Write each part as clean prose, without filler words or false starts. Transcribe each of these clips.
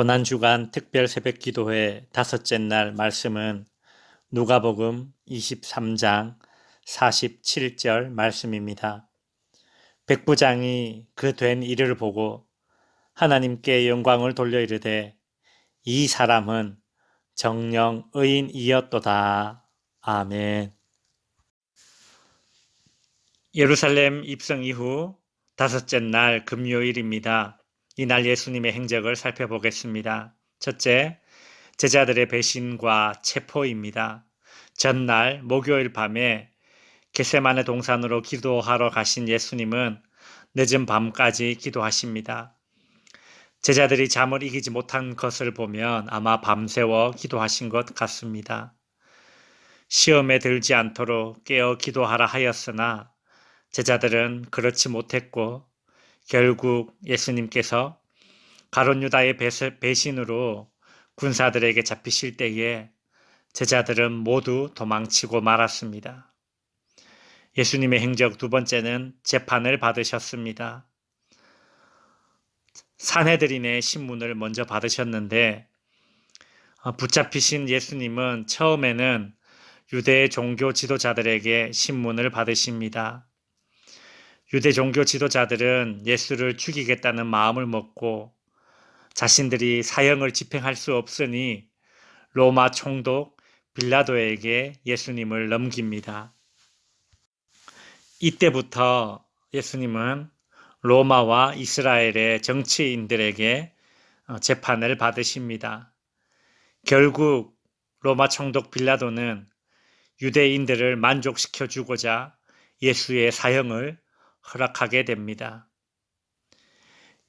고난주간 특별 새벽기도회 다섯째 날 말씀은 누가복음 23장 47절 말씀입니다. 백부장이 그 된 일을 보고 하나님께 영광을 돌려 이르되 이 사람은 정령 의인이었도다. 아멘. 예루살렘 입성 이후 다섯째 날 금요일입니다. 이날 예수님의 행적을 살펴보겠습니다. 첫째, 제자들의 배신과 체포입니다. 전날 목요일 밤에 겟세마네 동산으로 기도하러 가신 예수님은 늦은 밤까지 기도하십니다. 제자들이 잠을 이기지 못한 것을 보면 아마 밤새워 기도하신 것 같습니다. 시험에 들지 않도록 깨어 기도하라 하였으나 제자들은 그렇지 못했고 결국 예수님께서 가룟 유다의 배신으로 군사들에게 잡히실 때에 제자들은 모두 도망치고 말았습니다. 예수님의 행적 두 번째는 재판을 받으셨습니다. 산헤드린의 신문을 먼저 받으셨는데 붙잡히신 예수님은 처음에는 유대 종교 지도자들에게 신문을 받으십니다. 유대 종교 지도자들은 예수를 죽이겠다는 마음을 먹고 자신들이 사형을 집행할 수 없으니 로마 총독 빌라도에게 예수님을 넘깁니다. 이때부터 예수님은 로마와 이스라엘의 정치인들에게 재판을 받으십니다. 결국 로마 총독 빌라도는 유대인들을 만족시켜 주고자 예수의 사형을 허락하게 됩니다.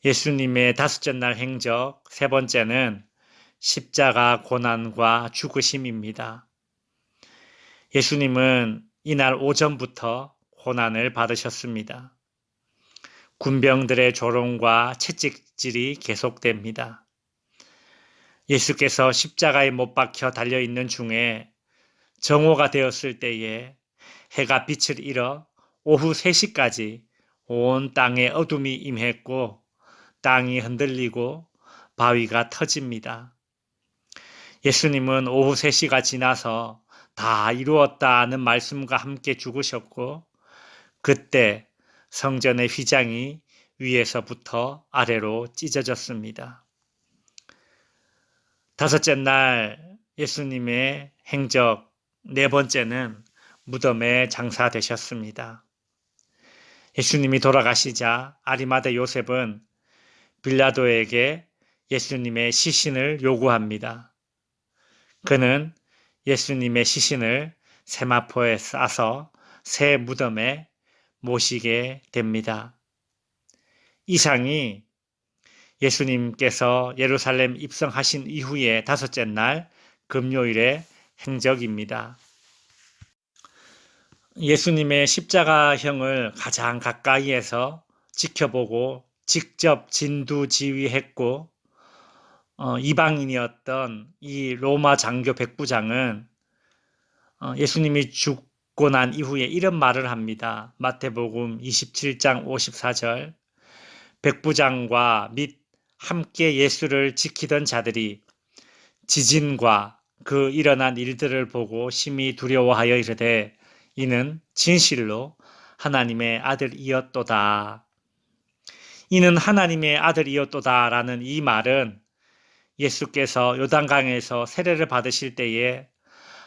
예수님의 다섯째 날 행적 세 번째는 십자가 고난과 죽으심입니다. 예수님은 이날 오전부터 고난을 받으셨습니다. 군병들의 조롱과 채찍질이 계속됩니다. 예수께서 십자가에 못 박혀 달려있는 중에 정오가 되었을 때에 해가 빛을 잃어 오후 3시까지 온 땅에 어둠이 임했고 땅이 흔들리고 바위가 터집니다. 예수님은 오후 3시가 지나서 다 이루었다는 말씀과 함께 죽으셨고 그때 성전의 휘장이 위에서부터 아래로 찢어졌습니다. 다섯째 날 예수님의 행적 네 번째는 무덤에 장사되셨습니다. 예수님이 돌아가시자 아리마대 요셉은 빌라도에게 예수님의 시신을 요구합니다. 그는 예수님의 시신을 세마포에 싸서 새 무덤에 모시게 됩니다. 이상이 예수님께서 예루살렘 입성하신 이후의 다섯째 날 금요일의 행적입니다. 예수님의 십자가형을 가장 가까이에서 지켜보고 직접 진두지휘했고 이방인이었던 이 로마 장교 백부장은 예수님이 죽고 난 이후에 이런 말을 합니다. 마태복음 27장 54절 백부장과 및 함께 예수를 지키던 자들이 지진과 그 일어난 일들을 보고 심히 두려워하여 이르되 이는 진실로 하나님의 아들이었도다. 이는 하나님의 아들이었도다 라는 이 말은 예수께서 요단강에서 세례를 받으실 때에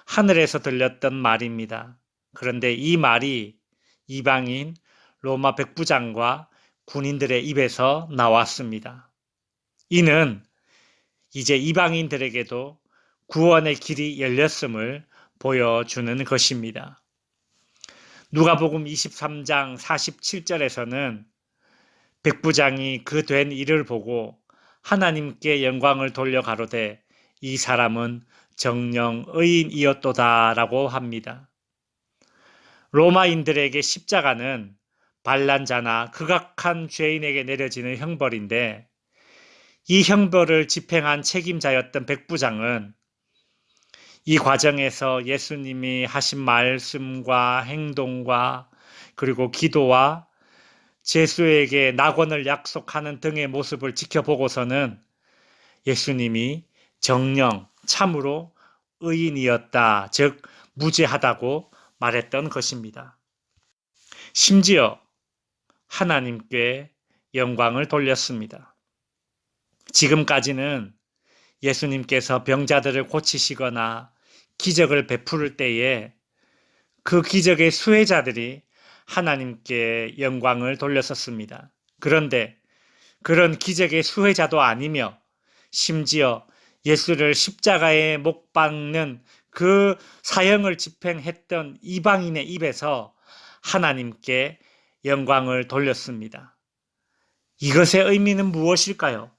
하늘에서 들렸던 말입니다. 그런데 이 말이 이방인 로마 백부장과 군인들의 입에서 나왔습니다. 이는 이제 이방인들에게도 구원의 길이 열렸음을 보여주는 것입니다. 누가복음 23장 47절에서는 백부장이 그 된 일을 보고 하나님께 영광을 돌려 가로되 이 사람은 정령 의인이었도다 라고 합니다. 로마인들에게 십자가는 반란자나 극악한 죄인에게 내려지는 형벌인데 이 형벌을 집행한 책임자였던 백부장은 이 과정에서 예수님이 하신 말씀과 행동과 그리고 기도와 제수에게 낙원을 약속하는 등의 모습을 지켜보고서는 예수님이 정령 참으로 의인이었다, 즉 무죄하다고 말했던 것입니다. 심지어 하나님께 영광을 돌렸습니다. 지금까지는 예수님께서 병자들을 고치시거나 기적을 베풀 때에 그 기적의 수혜자들이 하나님께 영광을 돌렸었습니다. 그런데 그런 기적의 수혜자도 아니며 심지어 예수를 십자가에 못 박는 그 사형을 집행했던 이방인의 입에서 하나님께 영광을 돌렸습니다. 이것의 의미는 무엇일까요?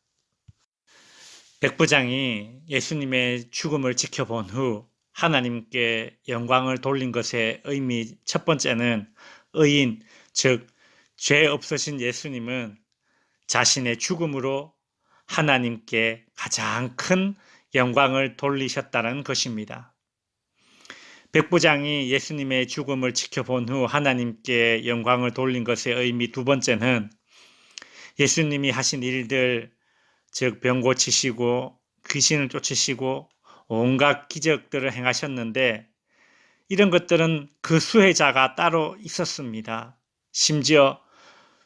백부장이 예수님의 죽음을 지켜본 후 하나님께 영광을 돌린 것의 의미 첫 번째는 의인, 즉 죄 없으신 예수님은 자신의 죽음으로 하나님께 가장 큰 영광을 돌리셨다는 것입니다. 백부장이 예수님의 죽음을 지켜본 후 하나님께 영광을 돌린 것의 의미 두 번째는 예수님이 하신 일들, 즉 병 고치시고 귀신을 쫓으시고 온갖 기적들을 행하셨는데 이런 것들은 그 수혜자가 따로 있었습니다. 심지어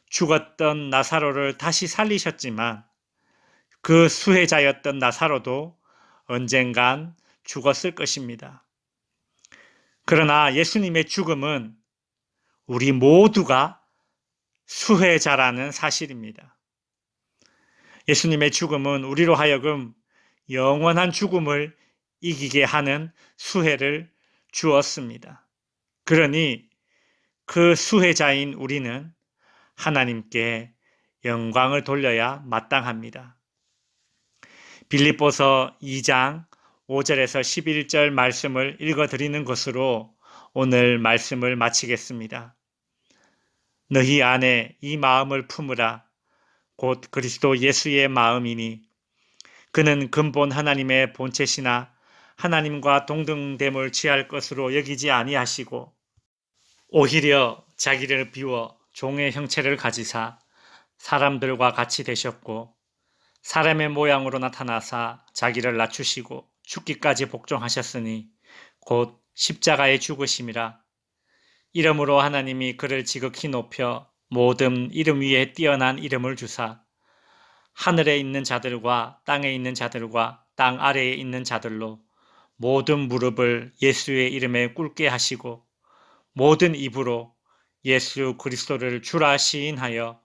죽었던 나사로를 다시 살리셨지만 그 수혜자였던 나사로도 언젠간 죽었을 것입니다. 그러나 예수님의 죽음은 우리 모두가 수혜자라는 사실입니다. 예수님의 죽음은 우리로 하여금 영원한 죽음을 이기게 하는 수혜를 주었습니다. 그러니 그 수혜자인 우리는 하나님께 영광을 돌려야 마땅합니다. 빌립보서 2장 5절에서 11절 말씀을 읽어드리는 것으로 오늘 말씀을 마치겠습니다. 너희 안에 이 마음을 품으라. 곧 그리스도 예수의 마음이니 그는 근본 하나님의 본체시나 하나님과 동등됨을 취할 것으로 여기지 아니하시고 오히려 자기를 비워 종의 형체를 가지사 사람들과 같이 되셨고 사람의 모양으로 나타나사 자기를 낮추시고 죽기까지 복종하셨으니 곧 십자가의 죽으심이라. 이러므로 하나님이 그를 지극히 높여 모든 이름 위에 뛰어난 이름을 주사 하늘에 있는 자들과 땅에 있는 자들과 땅 아래에 있는 자들로 모든 무릎을 예수의 이름에 꿇게 하시고 모든 입으로 예수 그리스도를 주라 시인하여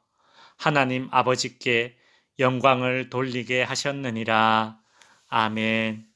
하나님 아버지께 영광을 돌리게 하셨느니라. 아멘.